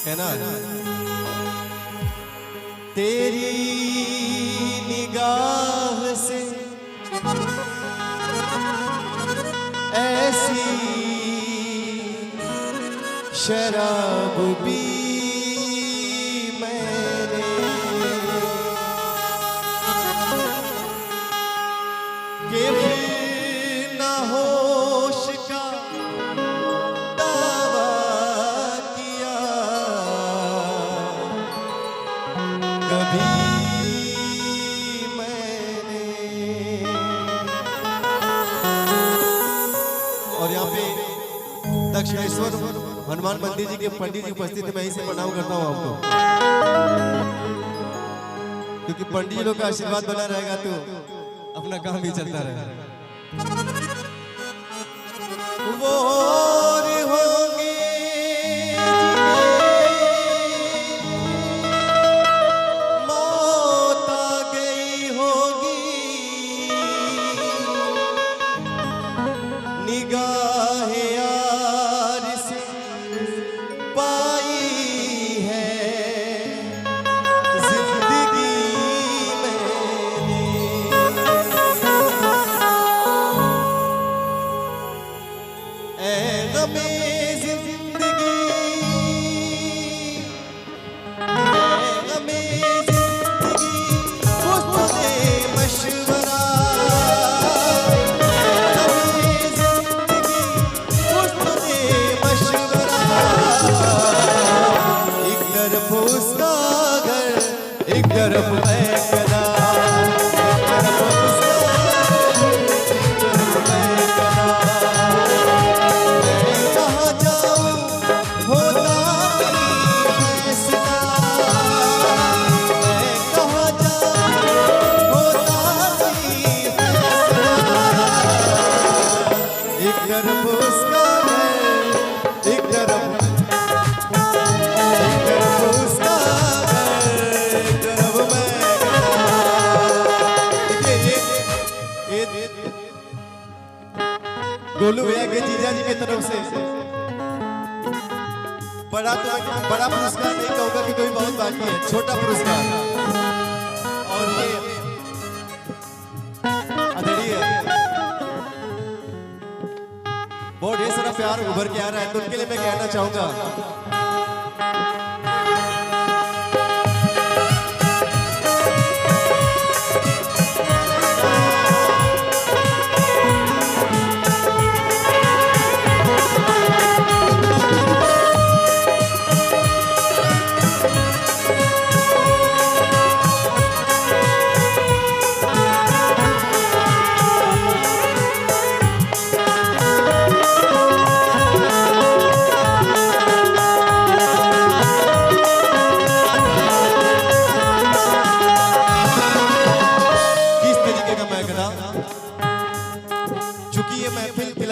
है ना। तेरी निगाह से ऐसी शराब पी मैंने कि फिर ना होश का दावा किया कभी मैंने। और यहाँ पे दक्षिणेश्वर हनुमान मंदिर जी के पंडित जी उपस्थित, मैं इसे प्रणाम करता हूँ आपको, क्योंकि पंडित जी लोग का आशीर्वाद बना रहेगा तो अपना काम भी चलता रहेगा। वो और होंगे मौत आ गई होगी, निगाह यार से पाई है जिंदगी मैंने। ऐ गमे जिंदगी, ऐ गमे जिंदगी कुछ तो दे मशवरा, एक तरफ मैं कदा, एक तरफ उसका घर, एक तरफ मैं कदा। मैं कहाँ जाऊँ होता नहीं फैसला, मैं कहाँ जाऊँ होता नहीं फैसला। एक तरफ उसका घर, एक तरफ उसका गोलू भैया के जीजा जी की तरफ से बड़ा पुरस्कार नहीं कहूँगा कि कोई बहुत बाकी है, छोटा पुरस्कार। और ये आदरणीय बहुत ढेर सारा प्यार उभर के आ रहा है, तो उनके लिए मैं कहना चाहूंगा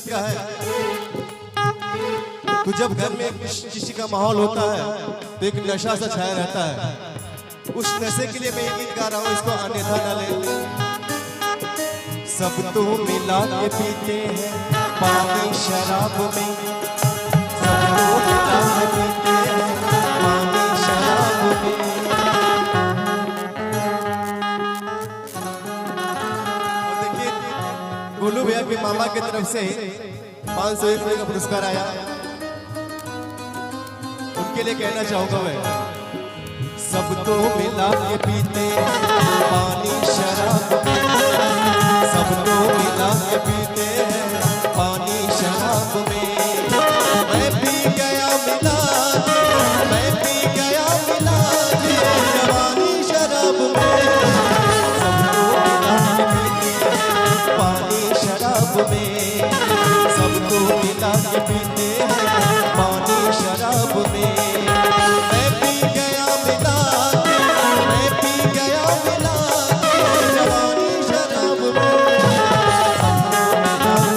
का है। तो जब घर में किसी का माहौल होता है तो एक नशा सा छाया रहता है। उस नशे के लिए मैं ये गीत गा रहा हूँ, इसको अन्यथा न ले। सब तो मिला के पीते हैं पानी शराब में, सब तो मिला के पीते हैं पानी शराब में। और देखिए गोलू भैया के मामा की तरफ से 501 रुपये का पुरस्कार आया, उनके लिए कहना चाहूंगा मैं। सब तो मिला के पीते हैं पानी शराब में, सब तो मिला के पीते हैं पानी शराब में। मैं पी गया मिला के, मैं पी गया मिला के जवानी शराब में। सब तो मिला के पीते हैं पानी शराब में, सब तो मिला के पीते हैं पानी शराब में। मैं पी गया मिला के, मैं पी गया मिला के जवानी शराब में। सब तो मिला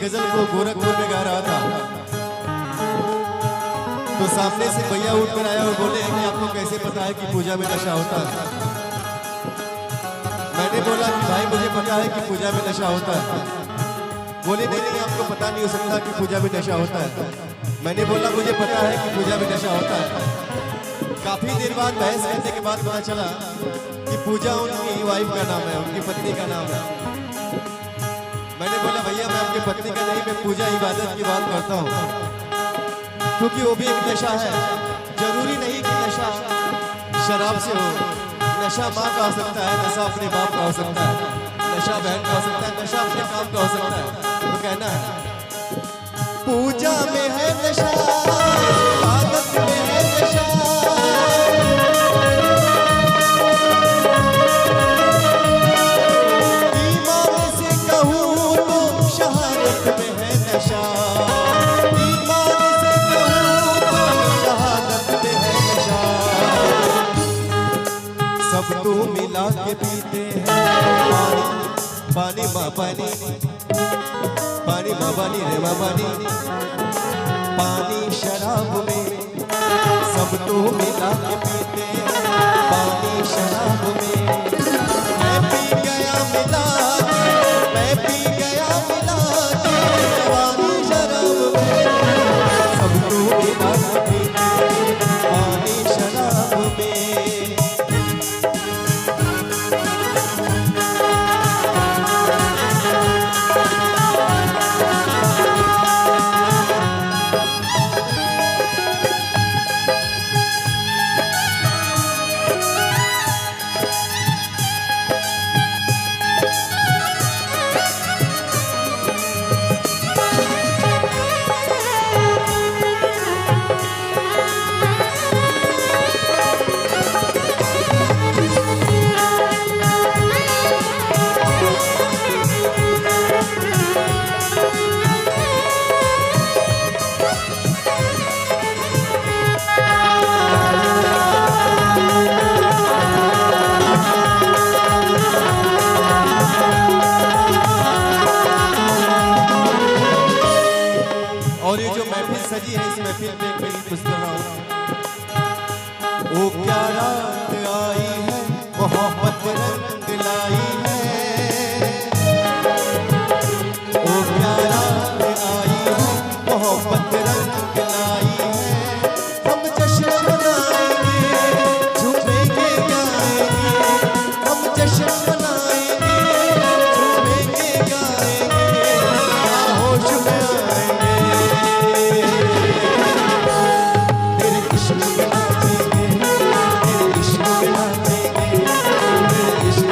गजल को गोरखपुर में गा रहा था, तो सामने से भैया उठ कर आया और बोले कि आपको कैसे पता है कि पूजा में नशा होता है। मैंने बोला कि भाई मुझे पता है कि पूजा में नशा होता है। बोले नहीं नहीं, आपको पता नहीं हो सकता कि पूजा में नशा होता है। मैंने बोला मुझे पता है कि पूजा में नशा होता है। काफी देर बाद बहस करने के बाद पता चला कि पूजा उनकी वाइफ का नाम है, उनकी पत्नी का नाम है। मैंने बोला भैया मैं आपकी पत्नी का नहीं, मैं पूजा इबादत की बात करता हूँ, क्योंकि वो भी एक नशा है। जरूरी नहीं कि नशा शराब से हो। नशा माँ का हो सकता है, नशा अपने बाप का हो सकता है, नशा बहन का हो सकता है, नशा अपने काम का हो सकता है। तो कहना है पूजा में है नशा, इबादत में है नशा, ईमान से कहूँ तो शहादत में है नशा, ईमान से कहूँ तो शहादत में है नशा। सबको मिला के पीते हैं पानी माँ पानी, पानी माँ पानी रे माँ पानी, पानी शराब में। सबको मिला के पीते हैं पानी शराब में। मैं पी गया मिला के, मैं पी गया मिला के पानी शराब में। सबको मिला के पीते हैं पानी शराब में। और ये जो महफिल सजी है, इस महफिल में एक गीत सुन रहा हूँ। ओ क्या रात आई है, मोहब्बत रंग लाई है। ओ क्या रात आई है, मोहब्बत रंग लाई है। हम जश्न मनाएंगे, झूमेंगे गाएंगे। हम जश्न मनाएंगे, झूमेंगे गाएंगे। होश में आएंगे, तेरे इश्क में नाचेंगे, तेरे इश्क में नाचेंगे, तेरे इश्क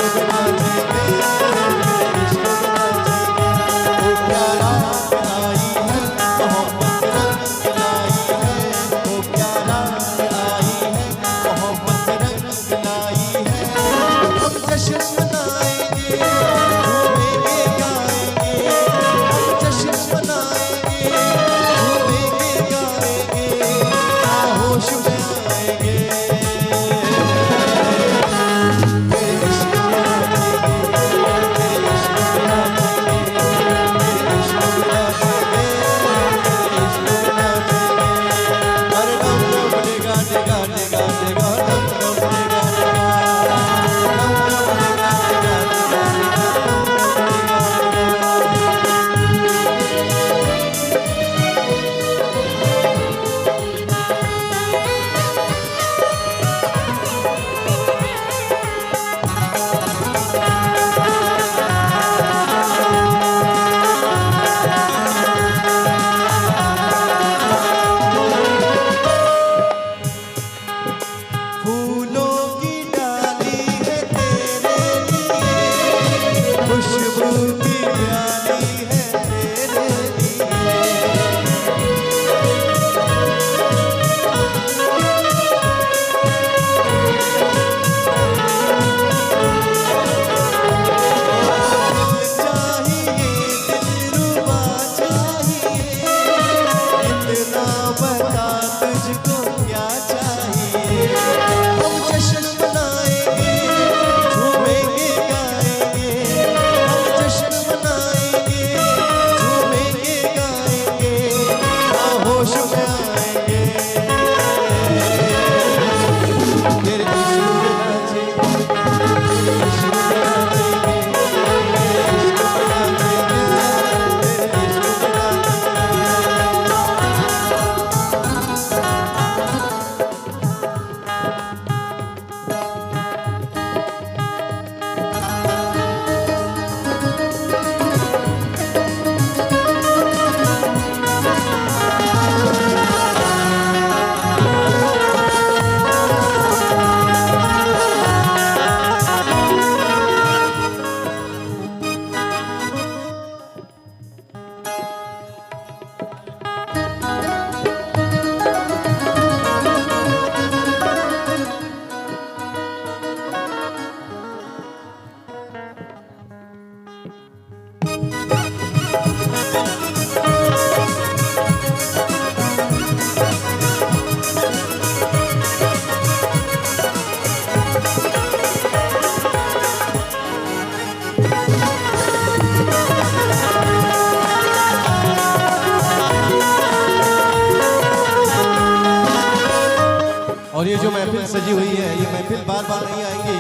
और ये जो महफिल सजी हुई है, ये महफिल बार बार नहीं आएंगी,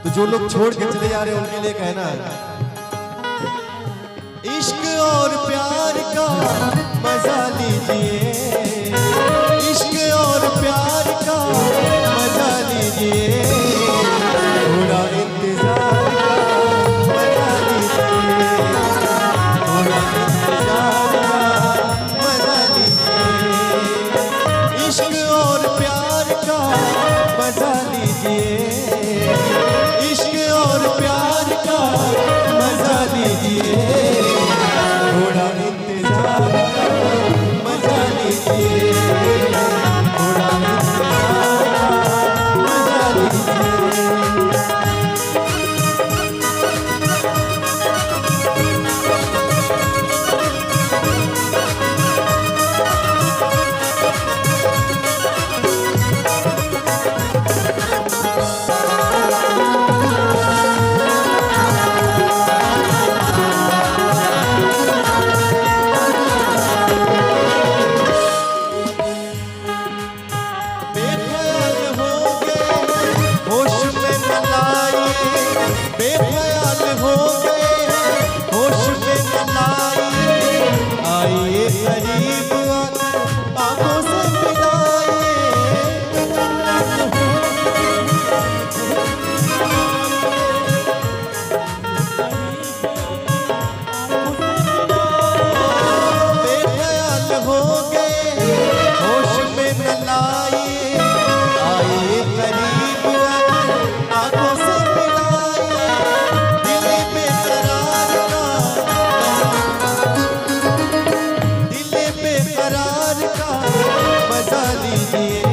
तो जो लोग छोड़ के चले जा रहे हैं उनके लिए कहना है, इश्क और प्यार का मजा लीजिए, इश्क और प्यार का मजा लीजिए, थोड़ा इंतजार का मजा लीजिए, थोड़ा इंतजार का मजा लीजिए, इश्क और प्यार का मजा लीजिए, इश्क और प्यार का मजा लीजिए, थोड़ा इंतजार का मजा लीजिए, थोड़ा इंतजार का मजा लीजिए। बेख्याल हो गए होश में न लाइए, बेख्याल हो गए होश में न लाइए, आइए करीब आकर आंखों से मिलाइए, बेख्याल हो गए होश में न लाइए, आइए करीब आकर आंखों से मिलाइए, दिल बेकरार का मजा लीजिए,